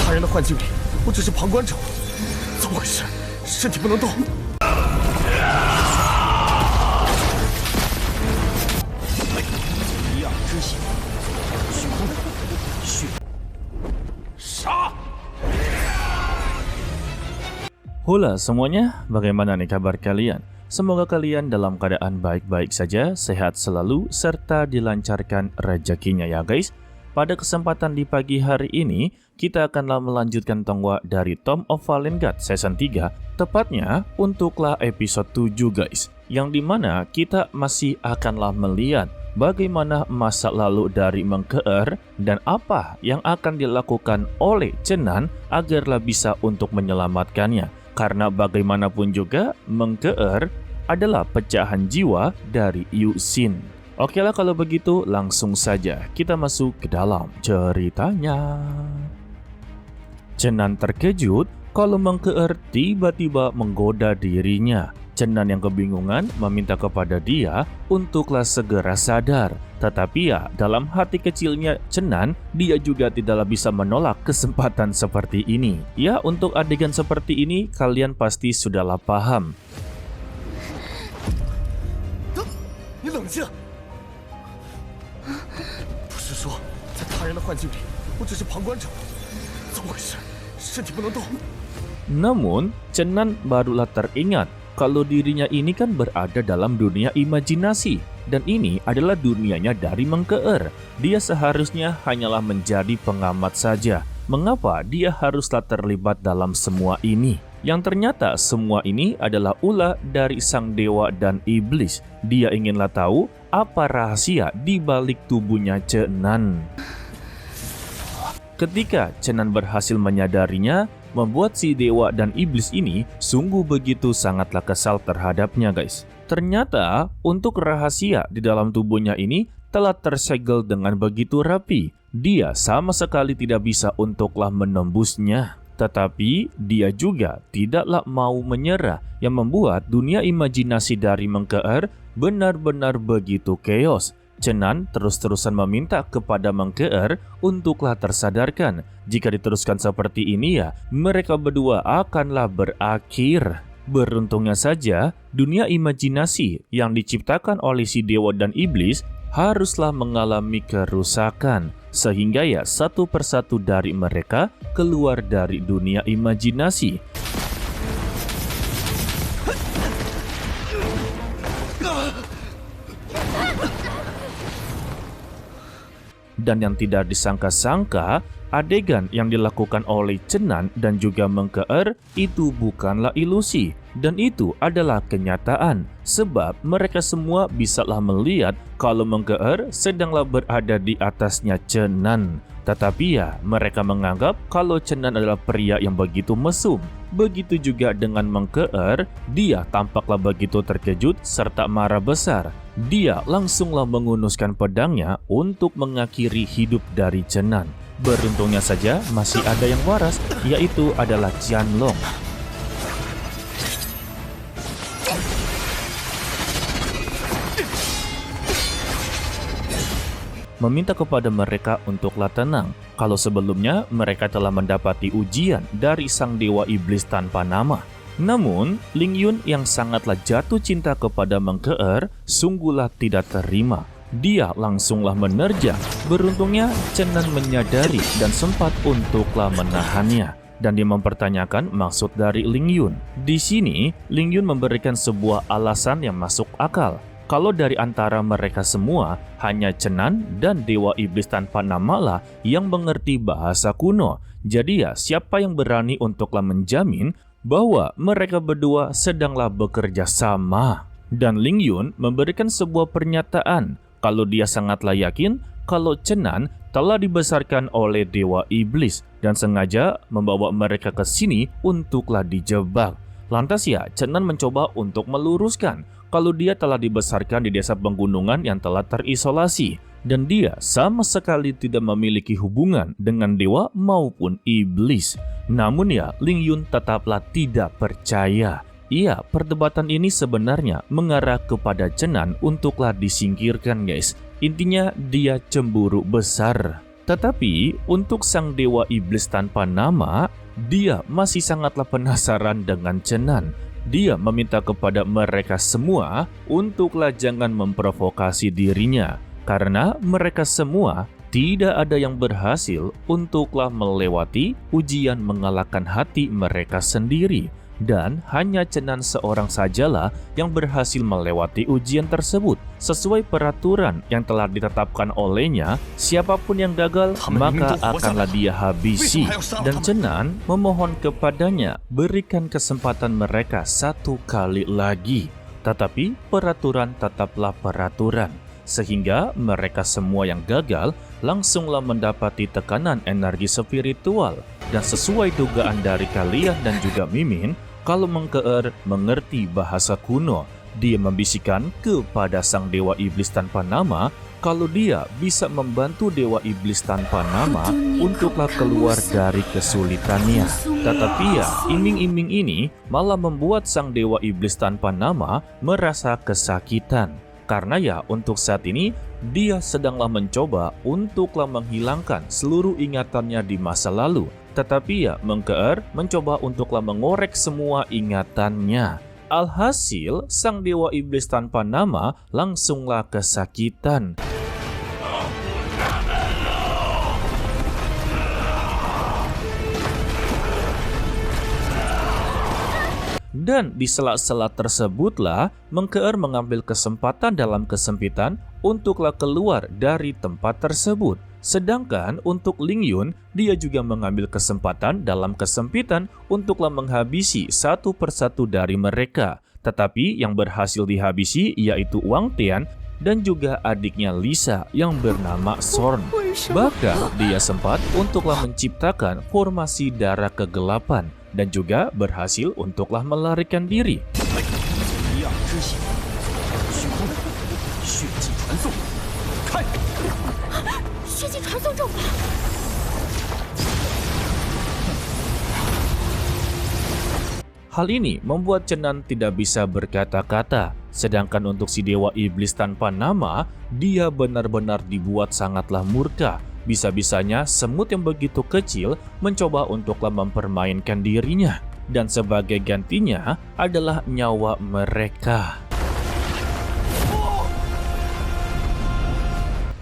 他人的幻境里，我只是旁观者，怎么回事？身体不能动。一二之血，虚空血杀。 Hula semuanya, bagaimana nih kabar kalian? Semoga kalian dalam keadaan baik-baik saja, sehat selalu, serta dilancarkan rezekinya ya guys. Pada kesempatan di pagi hari ini, kita akanlah melanjutkan tonggak dari Tomb of Fallen God Season 3, tepatnya untuklah episode 7 guys. Yang dimana kita masih akanlah melihat bagaimana masa lalu dari Mengkeer dan apa yang akan dilakukan oleh Chenan agarlah bisa untuk menyelamatkannya. Karena bagaimanapun juga Mengkeer adalah pecahan jiwa dari Yu Xin. Oke lah kalau begitu langsung saja kita masuk ke dalam ceritanya. Chenan terkejut kalau Mengkeer tiba-tiba menggoda dirinya. Chenan yang kebingungan meminta kepada dia untuklah segera sadar. Tetapi ya dalam hati kecilnya Chenan, dia juga tidaklah bisa menolak kesempatan seperti ini. Ya untuk adegan seperti ini kalian pasti sudahlah paham. 你冷静。不是说在他人的幻境里，我只是旁观者，怎么回事？身体不能动。 Namun Chenan barulah teringat kalau dirinya ini kan berada dalam dunia imajinasi. Dan ini adalah dunianya dari Mengkeer. Dia seharusnya hanyalah menjadi pengamat saja. Mengapa dia haruslah terlibat dalam semua ini? Yang ternyata semua ini adalah ulah dari sang dewa dan iblis. Dia inginlah tahu apa rahasia di balik tubuhnya Chenan. Ketika Chenan berhasil menyadarinya, membuat si dewa dan iblis ini sungguh begitu sangatlah kesal terhadapnya guys. Ternyata untuk rahasia di dalam tubuhnya ini telah tersegel dengan begitu rapi. Dia sama sekali tidak bisa untuklah menembusnya. Tetapi dia juga tidaklah mau menyerah yang membuat dunia imajinasi dari Mengkeer benar-benar begitu chaos. Chenan terus-terusan meminta kepada Mengkeer untuklah tersadarkan. Jika diteruskan seperti ini ya, mereka berdua akanlah berakhir. Beruntungnya saja, dunia imajinasi yang diciptakan oleh si dewa dan iblis haruslah mengalami kerusakan. Sehingga ya satu persatu dari mereka keluar dari dunia imajinasi. Dan yang tidak disangka-sangka, adegan yang dilakukan oleh Chenan dan juga Mengkeer itu bukanlah ilusi. Dan itu adalah kenyataan. Sebab mereka semua bisalah melihat kalau Mengkeer sedanglah berada di atasnya Chenan. Tetapi ya mereka menganggap kalau Chenan adalah pria yang begitu mesum. Begitu juga dengan Mengkeer, dia tampaklah begitu terkejut serta marah besar. Dia langsunglah mengunuskan pedangnya untuk mengakhiri hidup dari Chenan. Beruntungnya saja masih ada yang waras, yaitu adalah Qianlong. Meminta kepada mereka untuklah tenang, kalau sebelumnya mereka telah mendapati ujian dari sang dewa iblis tanpa nama. Namun, Ling Yun yang sangatlah jatuh cinta kepada Mengkeer sungguhlah tidak terima. Dia langsunglah menerjang. Beruntungnya Chenan menyadari dan sempat untuklah menahannya. Dan dia mempertanyakan maksud dari Ling Yun. Di sini, Ling Yun memberikan sebuah alasan yang masuk akal. Kalau dari antara mereka semua, hanya Chenan dan Dewa Iblis tanpa nama lah yang mengerti bahasa kuno. Jadi ya, siapa yang berani untuklah menjamin bahwa mereka berdua sedanglah bekerja sama. Dan Ling Yun memberikan sebuah pernyataan kalau dia sangatlah yakin kalau Chenan telah dibesarkan oleh Dewa Iblis dan sengaja membawa mereka ke sini untuklah dijebak. Lantas ya, Chenan mencoba untuk meluruskan kalau dia telah dibesarkan di desa penggunungan yang telah terisolasi. Dan dia sama sekali tidak memiliki hubungan dengan dewa maupun iblis. Namun ya, Ling Yun tetaplah tidak percaya. Iya, perdebatan ini sebenarnya mengarah kepada Chenan untuklah disingkirkan guys. Intinya dia cemburu besar. Tetapi untuk sang dewa iblis tanpa nama, dia masih sangatlah penasaran dengan Chenan. Dia meminta kepada mereka semua untuklah jangan memprovokasi dirinya, karena mereka semua tidak ada yang berhasil untuklah melewati ujian mengalahkan hati mereka sendiri. Dan hanya Chenan seorang sajalah yang berhasil melewati ujian tersebut. Sesuai peraturan yang telah ditetapkan olehnya, siapapun yang gagal maka akanlah dia habisi. Dan Chenan memohon kepadanya berikan kesempatan mereka satu kali lagi. Tetapi peraturan tetaplah peraturan, sehingga mereka semua yang gagal langsunglah mendapati tekanan energi spiritual. Dan sesuai dugaan dari kalian dan juga Mimin, kalau Mengkeer mengerti bahasa kuno, dia membisikkan kepada sang dewa iblis tanpa nama kalau dia bisa membantu dewa iblis tanpa nama untuklah keluar dari kesulitannya. Tetapi ya, iming-iming ini malah membuat sang dewa iblis tanpa nama merasa kesakitan. Karena ya untuk saat ini dia sedanglah mencoba untuklah menghilangkan seluruh ingatannya di masa lalu. Tetapi ya Mengkeer mencoba untuklah mengorek semua ingatannya. Alhasil sang dewa iblis tanpa nama langsunglah kesakitan. Dan di sela-sela tersebutlah Mengkeer mengambil kesempatan dalam kesempitan untuklah keluar dari tempat tersebut. Sedangkan untuk Lingyun, dia juga mengambil kesempatan dalam kesempitan untuklah menghabisi satu persatu dari mereka. Tetapi yang berhasil dihabisi yaitu Wang Tian dan juga adiknya Lisa yang bernama Sorn. Bahkan dia sempat untuklah menciptakan formasi darah kegelapan dan juga berhasil untuklah melarikan diri. Hal ini membuat Chenan tidak bisa berkata-kata. Sedangkan untuk si dewa iblis tanpa nama, dia benar-benar dibuat sangatlah murka. Bisa-bisanya semut yang begitu kecil mencoba untuklah mempermainkan dirinya. Dan sebagai gantinya adalah nyawa mereka.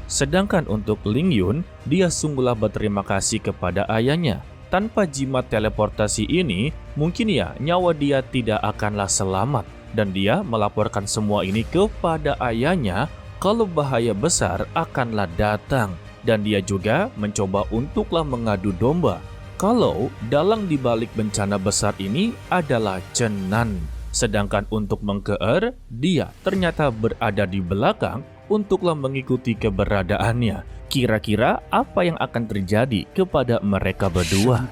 Sedangkan untuk Lingyun, dia sungguhlah berterima kasih kepada ayahnya. Tanpa jimat teleportasi ini, mungkin ya nyawa dia tidak akanlah selamat. Dan dia melaporkan semua ini kepada ayahnya kalau bahaya besar akanlah datang. Dan dia juga mencoba untuklah mengadu domba kalau dalang dibalik bencana besar ini adalah Chenan. Sedangkan untuk Mengkeer, dia ternyata berada di belakang untuklah mengikuti keberadaannya. Kira-kira apa yang akan terjadi kepada mereka berdua?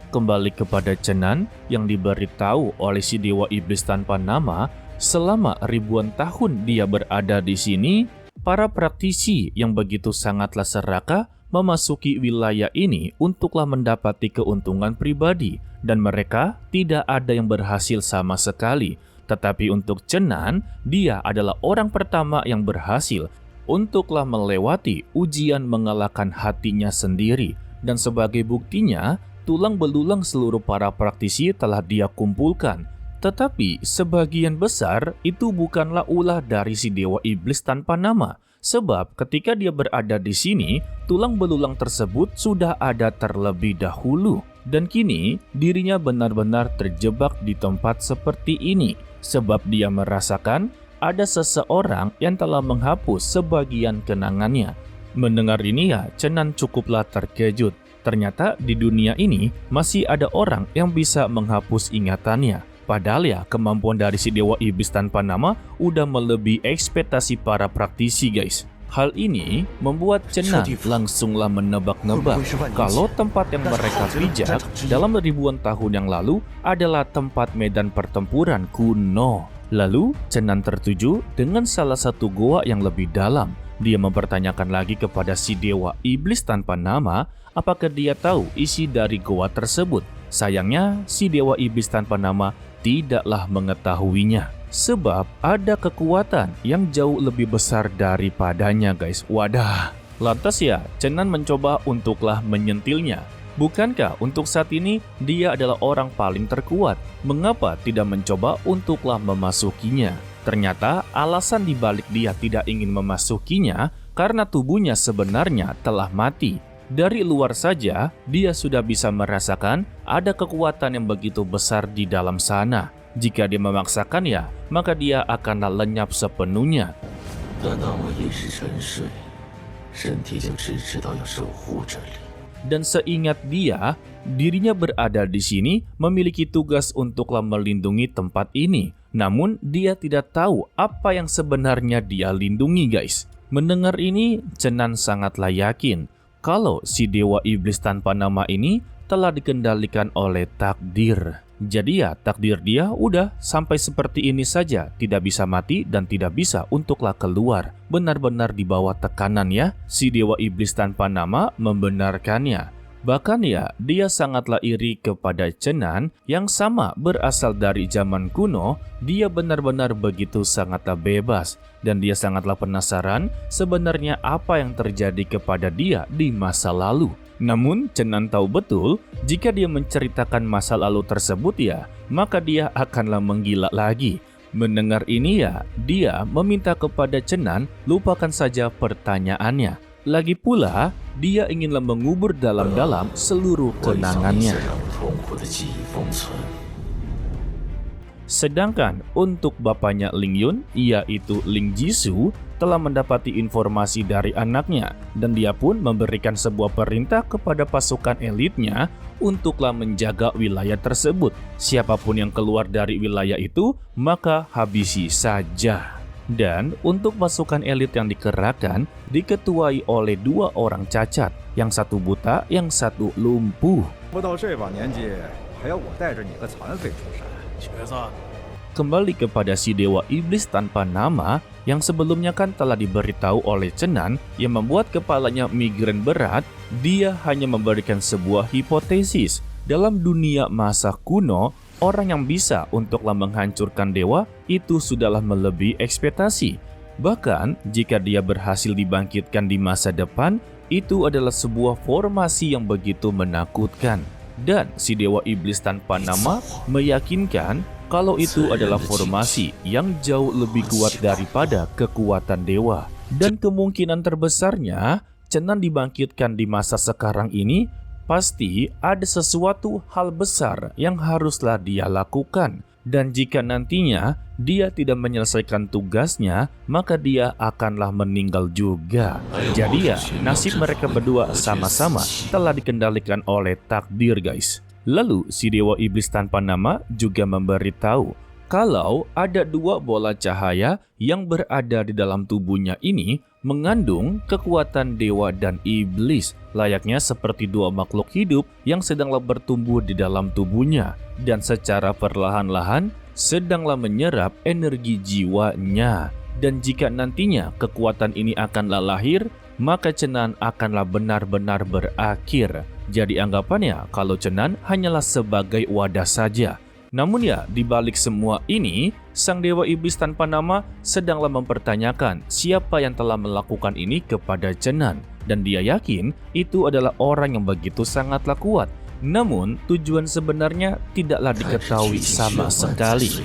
Kembali kepada Chenan yang diberitahu oleh si dewa iblis tanpa nama, selama ribuan tahun dia berada di sini, para praktisi yang begitu sangatlah serakah memasuki wilayah ini untuklah mendapati keuntungan pribadi dan mereka tidak ada yang berhasil sama sekali. Tetapi untuk Chenan, dia adalah orang pertama yang berhasil untuklah melewati ujian mengalahkan hatinya sendiri. Dan sebagai buktinya, tulang belulang seluruh para praktisi telah dia kumpulkan. Tetapi sebagian besar itu bukanlah ulah dari si dewa iblis tanpa nama. Sebab ketika dia berada di sini, tulang belulang tersebut sudah ada terlebih dahulu. Dan kini dirinya benar-benar terjebak di tempat seperti ini. Sebab dia merasakan ada seseorang yang telah menghapus sebagian kenangannya. Mendengar ini ya, Chenan cukuplah terkejut. Ternyata di dunia ini masih ada orang yang bisa menghapus ingatannya. Padahal ya kemampuan dari si dewa iblis tanpa nama udah melebihi ekspektasi para praktisi guys. Hal ini membuat Chenan langsunglah menebak-nebak kalau tempat yang mereka pijak dalam ribuan tahun yang lalu adalah tempat medan pertempuran kuno. Lalu Chenan tertuju dengan salah satu goa yang lebih dalam. Dia mempertanyakan lagi kepada si dewa iblis tanpa nama apakah dia tahu isi dari goa tersebut. Sayangnya si dewa iblis tanpa nama tidaklah mengetahuinya. sebab ada kekuatan yang jauh lebih besar daripadanya guys. Wadah. Lantas ya, Chen Nan mencoba untuklah menyentilnya. Bukankah untuk saat ini dia adalah orang paling terkuat? Mengapa tidak mencoba untuklah memasukinya? Ternyata alasan dibalik dia tidak ingin memasukinya karena tubuhnya sebenarnya telah mati. Dari luar saja, dia sudah bisa merasakan ada kekuatan yang begitu besar di dalam sana. Jika dia memaksakannya, maka dia akan lenyap sepenuhnya. Dan seingat dia, dirinya berada di sini memiliki tugas untuklah melindungi tempat ini. Namun dia tidak tahu apa yang sebenarnya dia lindungi guys. Mendengar ini, Chen Nan sangatlah yakin kalau si Dewa Iblis tanpa nama ini telah dikendalikan oleh takdir. Jadi ya takdir dia udah sampai seperti ini saja, tidak bisa mati dan tidak bisa untuklah keluar. Benar-benar di bawah tekanan ya, si Dewa Iblis tanpa nama membenarkannya. Bahkan ya, dia sangatlah iri kepada Chen Nan yang sama berasal dari zaman kuno. Dia benar-benar begitu sangatlah bebas dan dia sangatlah penasaran sebenarnya apa yang terjadi kepada dia di masa lalu. Namun Chen Nan tahu betul jika dia menceritakan masa lalu tersebut ya, maka dia akanlah menggila lagi. Mendengar ini ya, dia meminta kepada Chen Nan lupakan saja pertanyaannya. Lagi pula, dia inginlah mengubur dalam-dalam seluruh kenangannya. Sedangkan untuk bapaknya Ling Yun, yaitu Ling Jisoo, telah mendapati informasi dari anaknya dan dia pun memberikan sebuah perintah kepada pasukan elitnya untuklah menjaga wilayah tersebut. Siapapun yang keluar dari wilayah itu, maka habisi saja. Dan untuk pasukan elit yang dikerahkan diketuai oleh 2 orang cacat, yang satu buta, yang satu lumpuh. Kembali kepada si Dewa Iblis tanpa nama yang sebelumnya kan telah diberitahu oleh Chen Nan yang membuat kepalanya migrain berat. Dia hanya memberikan sebuah hipotesis. Dalam dunia masa kuno, orang yang bisa untuklah menghancurkan dewa itu sudahlah melebihi ekspektasi. Bahkan jika dia berhasil dibangkitkan di masa depan, itu adalah sebuah formasi yang begitu menakutkan. Dan si Dewa Iblis tanpa nama meyakinkan kalau itu adalah formasi yang jauh lebih kuat daripada kekuatan dewa. Dan kemungkinan terbesarnya Chen Nan dibangkitkan di masa sekarang ini pasti ada sesuatu hal besar yang haruslah dia lakukan. Dan jika nantinya dia tidak menyelesaikan tugasnya, maka dia akanlah meninggal juga. Jadi ya, nasib mereka berdua sama-sama telah dikendalikan oleh takdir guys. Lalu si Dewa Iblis tanpa nama juga memberitahu kalau ada 2 bola cahaya yang berada di dalam tubuhnya ini mengandung kekuatan dewa dan iblis, layaknya seperti 2 makhluk hidup yang sedanglah bertumbuh di dalam tubuhnya dan secara perlahan-lahan sedanglah menyerap energi jiwanya. Dan jika nantinya kekuatan ini akanlah lahir, maka Chen Nan akanlah benar-benar berakhir. Jadi anggapannya kalau Chen Nan hanyalah sebagai wadah saja. Namun ya, di balik semua ini, sang Dewa Iblis tanpa nama sedanglah mempertanyakan siapa yang telah melakukan ini kepada Chen Nan. Dan dia yakin itu adalah orang yang begitu sangatlah kuat. Namun, tujuan sebenarnya tidaklah diketahui sama sekali.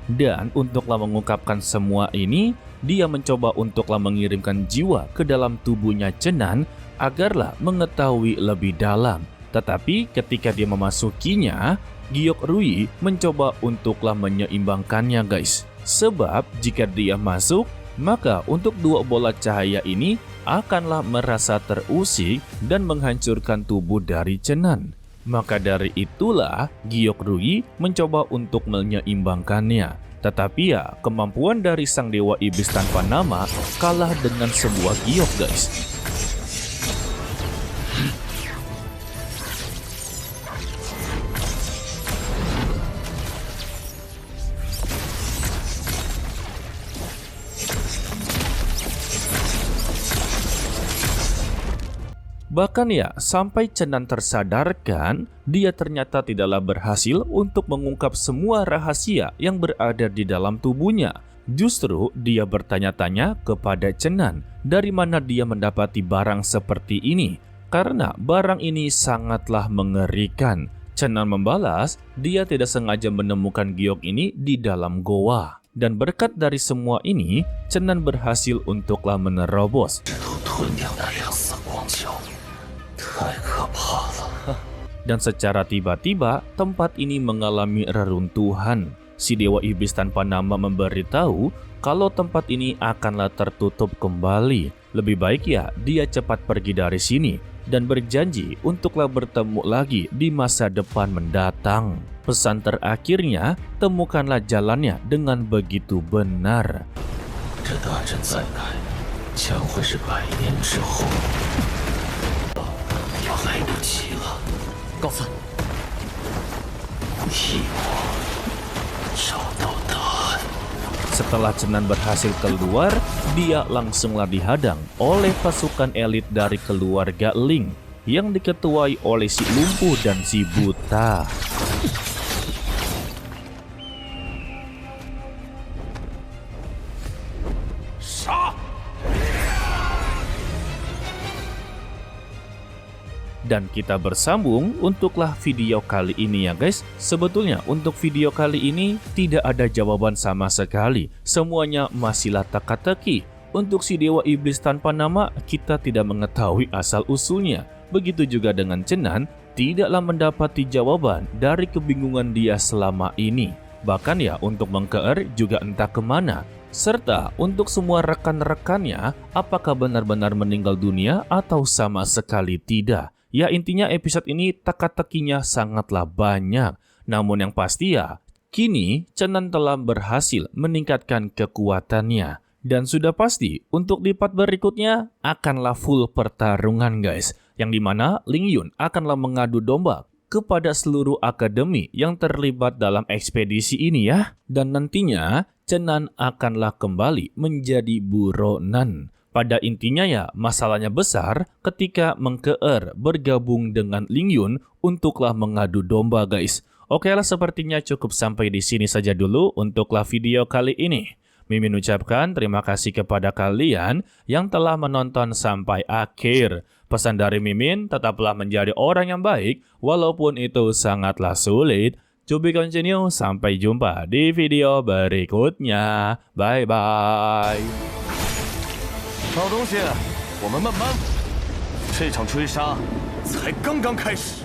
Dan untuklah mengungkapkan semua ini, dia mencoba untuklah mengirimkan jiwa ke dalam tubuhnya Chen Nan agarlah mengetahui lebih dalam. Tetapi ketika dia memasukinya, Giok Rui mencoba untuklah menyeimbangkannya guys. Sebab jika dia masuk, maka untuk 2 bola cahaya ini akanlah merasa terusik dan menghancurkan tubuh dari Chen Nan. Maka dari itulah Giok Rui mencoba untuk menyeimbangkannya. Tetapi ya, kemampuan dari sang Dewa Iblis tanpa nama kalah dengan sebuah giok guys. Bahkan ya, sampai Chenan tersadarkan, dia ternyata tidaklah berhasil untuk mengungkap semua rahasia yang berada di dalam tubuhnya. Justru dia bertanya-tanya kepada Chenan dari mana dia mendapati barang seperti ini, karena barang ini sangatlah mengerikan. Chenan membalas, dia tidak sengaja menemukan giok ini di dalam goa. Dan berkat dari semua ini, Chenan berhasil untuklah menerobos. Dan secara tiba-tiba, tempat ini mengalami reruntuhan. Si Dewa Iblis tanpa nama memberitahu kalau tempat ini akanlah tertutup kembali. Lebih baik ya dia cepat pergi dari sini dan berjanji untuklah bertemu lagi di masa depan mendatang. Pesan terakhirnya, temukanlah jalannya dengan begitu benar. 这大阵再来，将会是100年之后，要来不及了。高三，替我找到答案。 Setelah Chenan berhasil keluar, dia langsunglah dihadang oleh pasukan elit dari keluarga Ling yang diketuai oleh si lumpuh dan si buta. Dan kita bersambung untuklah video kali ini ya guys. Sebetulnya untuk video kali ini tidak ada jawaban sama sekali. Semuanya masihlah teka-teki. Untuk si Dewa Iblis tanpa nama, kita tidak mengetahui asal-usulnya. Begitu juga dengan Chenan, tidaklah mendapati jawaban dari kebingungan dia selama ini. Bahkan ya untuk Mengkeer juga entah kemana. Serta untuk semua rekan-rekannya, apakah benar-benar meninggal dunia atau sama sekali tidak. Ya intinya episode ini teka-tekinya sangatlah banyak. Namun yang pasti ya, kini Chenan telah berhasil meningkatkan kekuatannya. Dan sudah pasti untuk di part berikutnya akanlah full pertarungan guys. Yang dimana Ling Yun akanlah mengadu domba kepada seluruh akademi yang terlibat dalam ekspedisi ini ya. Dan nantinya Chenan akanlah kembali menjadi buronan. Pada intinya ya, masalahnya besar ketika Mengkeer bergabung dengan Ling Yun untuklah mengadu domba guys. Oke lah, sepertinya cukup sampai di sini saja dulu untuklah video kali ini. Mimin ucapkan terima kasih kepada kalian yang telah menonton sampai akhir. Pesan dari Mimin, tetaplah menjadi orang yang baik walaupun itu sangatlah sulit. To be continue, sampai jumpa di video berikutnya. Bye bye. 老东西，我们慢慢，这场追杀才刚刚开始。